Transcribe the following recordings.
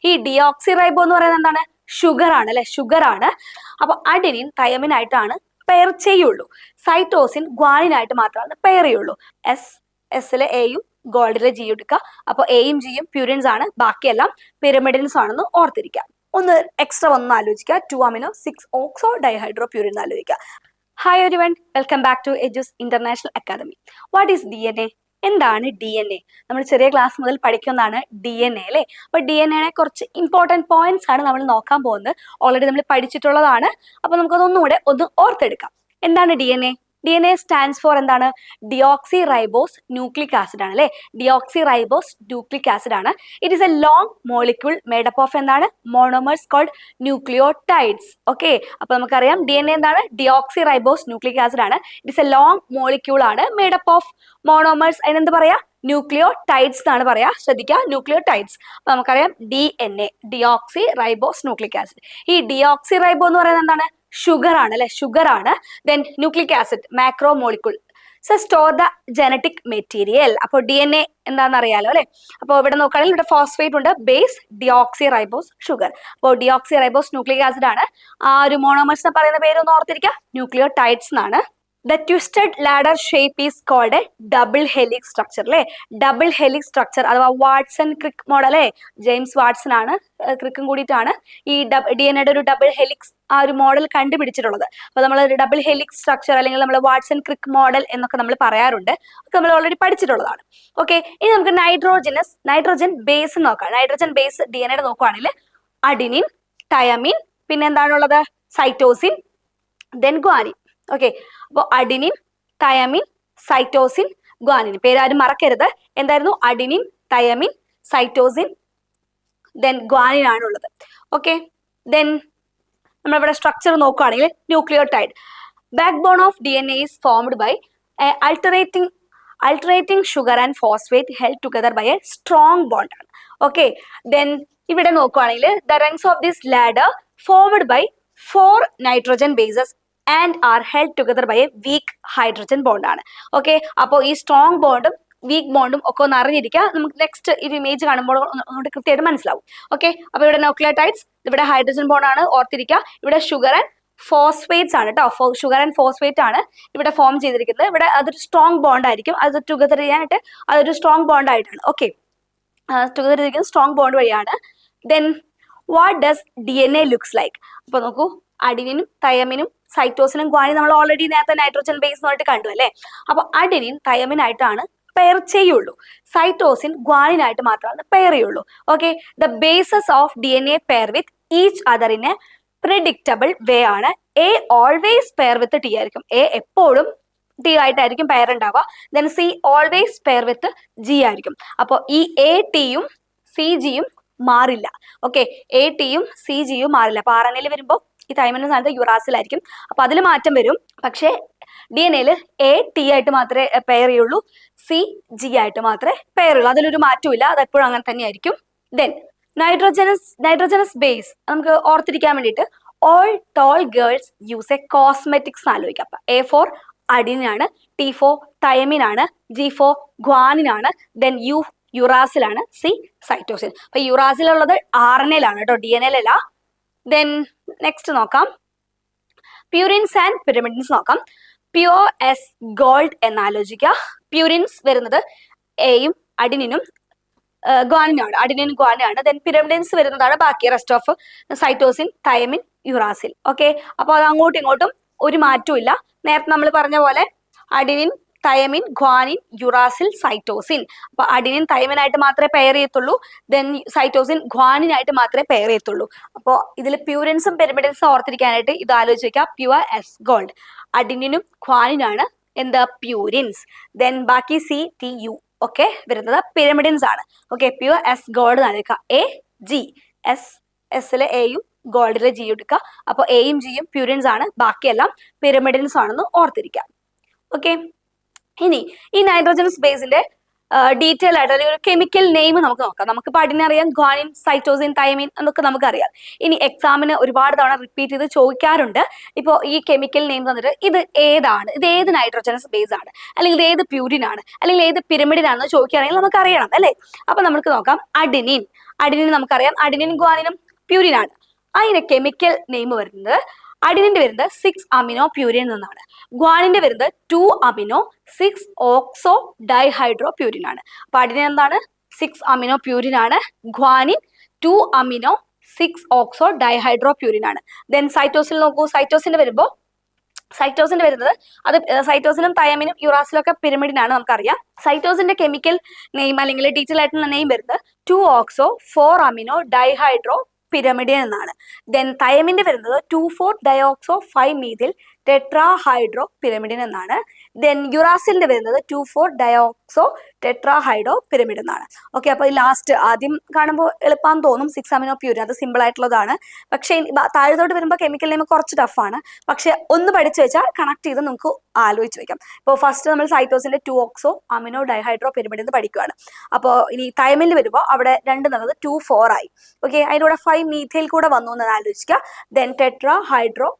ഈ ഡിയോക്സി റൈബോ എന്ന് പറയുന്നത് എന്താണ്? ഷുഗർ ആണ് അല്ലെ, ഷുഗർ ആണ്. അപ്പൊ അഡിനിൻ തൈമിനായിട്ടാണ് പെയർ ചെയ്യുള്ളൂ. സൈറ്റോസിൻ ഗ്വാനിനായിട്ട് മാത്രമാണ് പെയർ ചെയ്യുള്ളൂ. എസിലെ എയും ഗോൾഡിലെ ജി എടുക്കുക. അപ്പൊ എയും ജിയും പ്യൂരിൻസ് ആണ്, ബാക്കിയെല്ലാം പിരമിഡിൻസ് ആണെന്ന് ഓർത്തിരിക്കുക. ഒന്ന് എക്സ്ട്രാ ഒന്ന് ആലോചിക്കുക, 2-amino-6-oxo ഡൈഹൈഡ്രോ പ്യൂരിൻ എന്ന് ആലോചിക്കുക. Hi everyone, welcome back to Edus International Academy. What is DNA? എന്താണ് DNA? നമ്മൾ ചെറിയ ക്ലാസ് മുതൽ പഠിക്കുന്നതാണ് DNA അല്ലേ. അപ്പൊ DNA കുറച്ച് ഇമ്പോർട്ടൻറ്റ് പോയിന്റ്സ് ആണ് നമ്മൾ നോക്കാൻ പോകുന്നത്. ഓൾറെഡി നമ്മൾ പഠിച്ചിട്ടുള്ളതാണ്. അപ്പൊ നമുക്കതൊന്നുകൂടെ ഒന്ന് ഓർത്തെടുക്കാം. എന്താണ് DNA? DNA സ്റ്റാൻഡ്സ് ഫോർ എന്താണ്? ഡിയോക്സി റൈബോസ് ന്യൂക്ലിക് ആസിഡ് ആണ് അല്ലെ. ഡിയോക്സി റൈബോസ് ന്യൂക്ലിക് ആസിഡ് ആണ്. It is a long molecule made up of എന്താണ്? Monomers called nucleotides. ഓക്കെ, അപ്പൊ നമുക്കറിയാം DNA എന്താണ്? ഡിയോക്സി റൈബോസ് ന്യൂക്ലിക് ആസിഡ് ആണ്. It is a long molecule ആണ്, മേഡ് അപ്പ് ഓഫ് മോണോമേഴ്സ്. അതിനെന്ത് പറയാ? ന്യൂക്ലിയോടൈഡ്സ് എന്നാണ് പറയാ. ശ്രദ്ധിക്കുക, ന്യൂക്ലിയോടൈഡ്സ്. അപ്പൊ നമുക്കറിയാം DNA, deoxy ribose nucleic acid. ഈ ഡിയോക്സി റൈബോ എന്ന് പറയുന്നത് എന്താണ്? ഷുഗർ ആണ് അല്ലെ, ഷുഗർ ആണ്. Then nucleic acid, macro molecule. Store the genetic material. അപ്പോൾ DNA എന്താണെന്ന് അറിയാലോ അല്ലെ. അപ്പോൾ ഇവിടെ നോക്കുകയാണെങ്കിൽ ഇവിടെ ഫോസ്ഫേറ്റ് ഉണ്ട്, ബേസ് ഡിയോക്സി റൈബോസ് ഷുഗർ. അപ്പോൾ ഡിയോക്സി റൈബോസ് ന്യൂക്ലിക് ആസിഡ് ആണ്. ആ ഒരു മോണോമേഴ്സ് എന്ന് പറയുന്ന പേര് ഒന്ന് ഓർത്തിരിക്കുക, ന്യൂക്ലിയോടൈഡ്സ് എന്നാണ്. The twisted ladder shape is called a double helix structure അല്ലേ. ഡബിൾ ഹെലിക്സ് സ്ട്രക്ചർ അഥവാ വാട്സൺ ക്രിക്ക് മോഡൽ അല്ലേ. ജെയിംസ് വാട്സൺ ആണ്, ക്രിക്കും കൂടിയിട്ടാണ് ഈ DNA ഒരു ഡബിൾ ഹെലിക്സ് ആ ഒരു മോഡൽ കണ്ടുപിടിച്ചിട്ടുള്ളത്. അപ്പൊ നമ്മൾ ഡബിൾ ഹെലിക്സ് സ്ട്രക്ചർ അല്ലെങ്കിൽ നമ്മൾ വാട്സൺ ക്രിക്ക് മോഡൽ എന്നൊക്കെ നമ്മൾ പറയാറുണ്ട്. അതൊക്കെ നമ്മൾ ഓൾറെഡി പഠിച്ചിട്ടുള്ളതാണ്. ഓക്കെ, ഇനി നമുക്ക് നൈട്രോജൻ ബേസ് നോക്കാം. നൈട്രോജൻ ബേസ് DNA നോക്കുവാണെങ്കിൽ അഡിനിൻ, തയമിൻ, പിന്നെ എന്താണുള്ളത്? Cytosine, then guanine. ഓക്കെ, അപ്പോൾ അഡിനിൻ, തയമിൻ, സൈറ്റോസിൻ, ഗ്വാനിൻ. പേരാരും മറക്കരുത്. എന്തായിരുന്നു? Adenine, thymine, cytosine, then guanine ആണുള്ളത്. ഓക്കെ, ദെൻ നമ്മളിവിടെ സ്ട്രക്ചർ നോക്കുകയാണെങ്കിൽ nucleotide. Backbone of DNA is formed by alternating sugar and phosphate held together by a strong bond. Okay, then ഇവിടെ നോക്കുകയാണെങ്കിൽ the rungs of this ladder formed by 4 nitrogen bases and are held together by a weak hydrogen bond ആണ്. Okay, അപ്പോൾ ഈ strong ബോണ്ടും week ബോണ്ടും ഒക്കെ ഒന്ന് അറിഞ്ഞിരിക്കുക. നമുക്ക് next ഈ ഇമേജ് കാണുമ്പോൾ ഒന്നുകൂടി കൃത്യമായിട്ട് മനസ്സിലാവും. ഓക്കെ, അപ്പോൾ ഇവിടെ ന്യൂക്ലിയോടൈഡ്സ്, ഇവിടെ ഹൈഡ്രജൻ ബോണ്ട് ആണ് ഓർത്തിരിക്കുക. ഇവിടെ ഷുഗർ ആൻഡ് ഫോസ്ഫേറ്റ്സ് ആണ് കേട്ടോ. ഷുഗർ ആൻഡ് ഫോസ്ഫേറ്റ് ആണ് ഇവിടെ ഫോം ചെയ്തിരിക്കുന്നത്. ഇവിടെ അതൊരു സ്ട്രോങ് ബോണ്ട് ആയിരിക്കും. അത് ടുഗദർ ചെയ്യാനായിട്ട് അതൊരു സ്ട്രോങ് ബോണ്ട് ആയിട്ടാണ്. ഓക്കെ, ടുഗദർ ഇരിക്കുന്ന സ്ട്രോങ് ബോണ്ട് വഴിയാണ്. Then what does DNA looks like? അപ്പൊ നോക്കൂ, അഡിനിനും തയമിനും സൈറ്റോസിനും ഗ്വാനിനും നമ്മൾ ഓൾറെഡി നേരത്തെ നൈട്രോജൻ ബേസ് ആയിട്ട് കണ്ടു അല്ലേ. അപ്പൊ അഡിനിൻ തയമിനായിട്ടാണ് പെയർ ചെയ്യുള്ളൂ. സൈറ്റോസിൻ ഗ്വാനിനായിട്ട് മാത്രമാണ് പെയർ ചെയ്യുള്ളൂ. Okay, the bases of DNA pair with each other in a predictable way ആണ്. A always pair with T ആയിരിക്കും. A എപ്പോഴും T ആയിട്ടായിരിക്കും പെയർ ഉണ്ടാവുക. Then C always pair with G ആയിരിക്കും. അപ്പോൾ ഈ ATയും CGയും മാറില്ല. ഓക്കെ, ATയും CGയും മാറില്ല. അപ്പൊ RNA വരുമ്പോൾ ഈ തൈമിന്റെ സ്ഥാനത്ത് യുറാസിലായിരിക്കും. അപ്പൊ അതിൽ മാറ്റം വരും. പക്ഷേ DNA AT ആയിട്ട് മാത്രമേ പെയർ ചെയ്യുള്ളൂ, CG ആയിട്ട് മാത്രമേ പെയർ ചെയ്യുള്ളൂ. അതിലൊരു മാറ്റവും ഇല്ല, അത് എപ്പോഴും അങ്ങനെ തന്നെ ആയിരിക്കും. ദെൻ നൈട്രോജനസ് ബേസ് നമുക്ക് ഓർത്തിരിക്കാൻ വേണ്ടിയിട്ട് all tall girls use a cosmetics ആലോചിക്കാം. അപ്പൊ A ഫോർ അഡിനിൻ ആണ്, T ഫോർ തയമിൻ ആണ്, G ഫോർ ഗ്വാനിൻ ആണ്, ദെൻ യുറാസിലാണ്, C സൈറ്റോസിൻ. അപ്പൊ യുറാസിലുള്ളത് RNA-ലാണ് കേട്ടോ, DNA-ലല്ല. ദെൻ നെക്സ്റ്റ് നോക്കാം, പ്യൂരിൻസ് ആൻഡ് പിരമിഡിൻസ് നോക്കാം. പ്യൂർ എസ് ഗോൾഡ് എന്നാലോചിക്കുക. പ്യൂരിൻസ് വരുന്നത് എയും അഡിനിനും ഗ്വാനിനാണ്, അഡിനിനും ഗ്വാനിനാണ്. ദെൻ പിരമിഡിൻസ് വരുന്നതാണ് ബാക്കി rest of cytosine, thiamine, uracil. Okay, അപ്പോൾ അത് അങ്ങോട്ടും ഇങ്ങോട്ടും ഒരു മാറ്റവും ഇല്ല. നേരത്തെ നമ്മൾ പറഞ്ഞ പോലെ adenine, thiamine, guanine, uracil, cytosine. അപ്പൊ അഡിനിൻ തയമിനായിട്ട് മാത്രമേ പെയർ ചെയ്യത്തുള്ളൂ. ദെൻ സൈറ്റോസിൻ ഗ്വാനിനായിട്ട് മാത്രമേ പെയർ ചെയ്യത്തുള്ളൂ. അപ്പോൾ ഇതിൽ പ്യൂരിൻസും പിരമിഡിൻസും ഓർത്തിരിക്കാനായിട്ട് ഇത് ആലോചിക്കുക. പ്യുവർ എസ് ഗോൾഡ്, അഡിനിനും ഗ്വാനിനാണ് എന്താ? പ്യൂരിൻസ്. ദെൻ ബാക്കി CTU ഒക്കെ വരുന്നത് പിരമിഡിൻസ് ആണ്. ഓക്കെ, പ്യുവർ എസ് ഗോൾഡ് നൽകുക. എസിലെ എയും ഗോൾഡിലെ G എടുക്കുക. അപ്പോൾ എയും ജിയും പ്യൂരിൻസ് ആണ്, ബാക്കിയെല്ലാം പിരമിഡിൻസ് ആണെന്ന് ഓർത്തിരിക്കുക. ഓക്കെ, ഇനി ഈ നൈട്രോജനസ് ബേസിന്റെ ഡീറ്റെയിൽ ആയിട്ട് അല്ലെങ്കിൽ ഒരു കെമിക്കൽ നെയിം നമുക്ക് നോക്കാം. നമുക്കിപ്പോൾ അഡിനറിയാം, ഗ്വാനിൻ, സൈറ്റോസിൻ, തൈമിൻ എന്നൊക്കെ നമുക്കറിയാം. ഇനി എക്സാമിന് ഒരുപാട് തവണ റിപ്പീറ്റ് ചെയ്ത് ചോദിക്കാറുണ്ട്. ഇപ്പോൾ ഈ കെമിക്കൽ നെയിം തന്നിട്ട് ഇത് ഏതാണ്, ഇത് ഏത് നൈട്രോജനസ് ബേസ് ആണ്, അല്ലെങ്കിൽ ഇത് ഏത് പ്യൂരിൻ ആണ്, അല്ലെങ്കിൽ ഏത് പിരമിഡിനാണെന്ന് ചോദിക്കുകയാണെങ്കിൽ നമുക്ക് അറിയണം അല്ലേ. അപ്പൊ നമുക്ക് നോക്കാം. അഡിനിൻ. അഡിനിൻ നമുക്കറിയാം, അഡിനിൻ ഗ്വാനിനും പ്യൂരിൻ ആണ്. അതിന്റെ കെമിക്കൽ നെയിം വരുന്നത്, അഡിനിന്റെ വരുന്നത് 6-അമിനോ പ്യൂരിൻ എന്നാണ്. ഗ്വാനിന്റെ വരുന്നത് 2-അമിനോ 6-ഓക്സോ ഡൈഹൈഡ്രോ പ്യൂരിൻ ആണ്. അപ്പൊ അഡിനിൻ എന്താണ്? 6-അമിനോ പ്യൂരിൻ ആണ്. ഗ്വാനിൻ 2-അമിനോ 6-ഓക്സോ ഡൈഹൈഡ്രോ പ്യൂരിൻ ആണ്. ദെൻ സൈറ്റോസിൻ നോക്കൂ. സൈറ്റോസിന്റെ വരുന്നത് അത് സൈറ്റോസിനും തയമിനും യുറാസിലും ഒക്കെ പിരമിഡിനാണ് നമുക്കറിയാം. സൈറ്റോസിന്റെ കെമിക്കൽ നെയിം അല്ലെങ്കിൽ ഡീറ്റെയിൽ ആയിട്ടുള്ള നെയിം വരുന്നത് 2-ഓക്സോ 4-അമിനോ ഡൈഹൈഡ്രോ പിരമിഡിൻ എന്നാണ്. ദെൻ തയമിന്റെ വരുന്നത് 2,4-ഡയോക്സോ 5-മീഥിൽ ടെട്രാഹൈഡ്രോ പിരമിഡിൻ എന്നാണ്. ദെൻ യുറാസിലിന്റെ വരുന്നത് 2,4-ഡയോക്സോ ടെട്രാഹൈഡ്രോ പിരമിഡ് എന്നാണ്. ഓക്കെ, അപ്പൊ ലാസ്റ്റ് ആദ്യം കാണുമ്പോൾ എളുപ്പം തോന്നും 6-അമിനോ പ്യൂരിൻ, അത് സിമ്പിൾ ആയിട്ടുള്ളതാണ്. പക്ഷേ താഴത്തോട്ട് വരുമ്പോൾ കെമിക്കൽ നെയിം കുറച്ച് ടഫാണ്. പക്ഷെ ഒന്ന് പഠിച്ചു വെച്ചാൽ കണക്ട് ചെയ്ത് നമുക്ക് ആലോചിച്ച് വെക്കാം. ഇപ്പോൾ ഫസ്റ്റ് നമ്മൾ സൈറ്റോസിന്റെ 2-ഓക്സോ അമിനോ ഡൈഹൈഡ്രോ പിരമിഡ് എന്ന് പഠിക്കുകയാണ്. അപ്പോൾ ഇനി തൈമിൽ വരുമ്പോൾ അവിടെ 2 എന്നുള്ളത് 2,4 ആയി. ഓക്കെ, അതിൻ്റെ കൂടെ 5-മീഥൈൽ കൂടെ വന്നു എന്ന് ആലോചിക്കുക. ദെൻ ടെട്രാഹൈഡ്രോ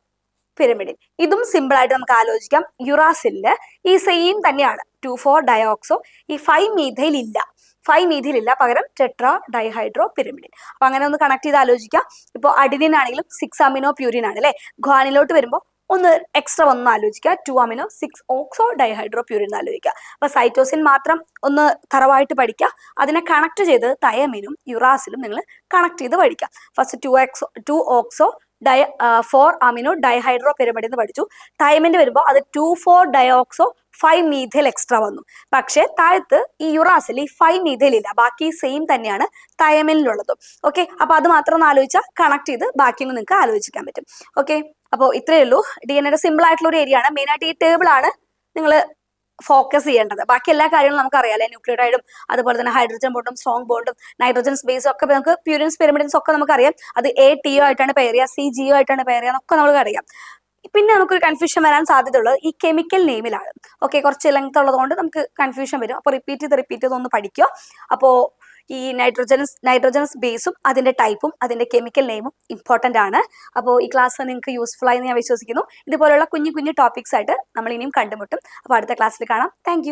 പിരമിഡിൻ, ഇതും സിമ്പിൾ ആയിട്ട് നമുക്ക് ആലോചിക്കാം. യുറാസിലില് ഈ സെയിം തന്നെയാണ്, 2,4-ഡയോക്സോ. ഈ 5-മീഥൈൽ ഇല്ല, പകരം ടെട്രാ ഡൈഹൈഡ്രോ പിരമിഡിൻ. അപ്പൊ അങ്ങനെ ഒന്ന് കണക്ട് ചെയ്ത് ആലോചിക്കാം. ഇപ്പോൾ അഡിനിൻ ആണെങ്കിലും 6-അമിനോ പ്യൂരിൻ ആണ് അല്ലെ. ഗ്വാനിലോട്ട് വരുമ്പോൾ ഒന്ന് എക്സ്ട്രാ ഒന്ന് ആലോചിക്കുക, 2-അമിനോ 6-ഓക്സോ ഡൈഹൈഡ്രോ പ്യൂരിൻ എന്ന് ആലോചിക്കുക. അപ്പൊ സൈറ്റോസിൻ മാത്രം ഒന്ന് തറവായിട്ട് പഠിക്കുക. അതിനെ കണക്ട് ചെയ്ത് തയമിനും യുറാസിലും നിങ്ങൾ കണക്ട് ചെയ്ത് പഠിക്കുക. ഫസ്റ്റ് 2-ഓക്സോ 4-അമിനോ ഡൈഹൈഡ്രോ പിരമിഡ് എന്ന് പഠിച്ചു. തൈമിന്റെ വരുമ്പോൾ അത് 2,4-ഡയോക്സോ 5-മീഥൈൽ എക്സ്ട്രാ വന്നു. പക്ഷെ താഴത്ത് ഈ യുറാസിൽ ഈ 5-മീഥൈൽ ഇല്ല, ബാക്കി സെയിം തന്നെയാണ് തൈമിലുള്ളതും. ഓക്കെ, അപ്പൊ അത് മാത്രം ഒന്ന് ആലോചിച്ചാൽ കണക്ട് ചെയ്ത് ബാക്കിയൊന്നും നിങ്ങൾക്ക് ആലോചിക്കാൻ പറ്റും. ഓക്കെ, അപ്പോൾ ഇത്രയേ ഉള്ളൂ. DNA സിമ്പിൾ ആയിട്ടുള്ള ഒരു ഏരിയ ആണ്. മെയിനായിട്ട് ഈ ടേബിൾ ആണ് നിങ്ങൾ ഫോക്കസ് ചെയ്യേണ്ടത്. ബാക്കി എല്ലാ കാര്യങ്ങളും നമുക്ക് അറിയാം, ന്യൂക്ലിയോടൈഡും അതുപോലെ തന്നെ ഹൈഡ്രജൻ ബോണ്ടും സ്ട്രോങ് ബോണ്ടും നൈട്രോജൻ സ്പേസും ഒക്കെ നമുക്ക് പ്യൂരിൻസ് പിരമിഡിൻസ് ഒക്കെ നമുക്കറിയാം. അത് A-TO ആയിട്ടാണ് പെയർ ചെയ്യുക, C-GO ആയിട്ടാണ് പെയർ ചെയ്യുക എന്നൊക്കെ നമുക്ക് അറിയാം. പിന്നെ നമുക്കൊരു കൺഫ്യൂഷൻ വരാൻ സാധ്യതയുള്ളത് ഈ കെമിക്കൽ നെയിമിലാണ്. ഓക്കെ, കുറച്ച് ലെങ്ത് ഉള്ളതുകൊണ്ട് നമുക്ക് കൺഫ്യൂഷൻ വരും. അപ്പോൾ റിപ്പീറ്റ് ചെയ്ത് ഒന്ന് പഠിക്കുക. അപ്പോൾ ഈ നൈട്രോജനസ് ബേസും അതിന്റെ ടൈപ്പും അതിന്റെ കെമിക്കൽ നെയിമും ഇമ്പോർട്ടന്റ് ആണ്. അപ്പോൾ ഈ ക്ലാസ് നിങ്ങൾക്ക് യൂസ്ഫുൾ ആയി ഞാൻ വിശ്വസിക്കുന്നു. ഇതുപോലുള്ള കുഞ്ഞു ടോപ്പിക്സ് ആയിട്ട് നമ്മൾ ഇനിയും കണ്ടുമുട്ടും. അപ്പോൾ അടുത്ത ക്ലാസ്സിൽ കാണാം. താങ്ക്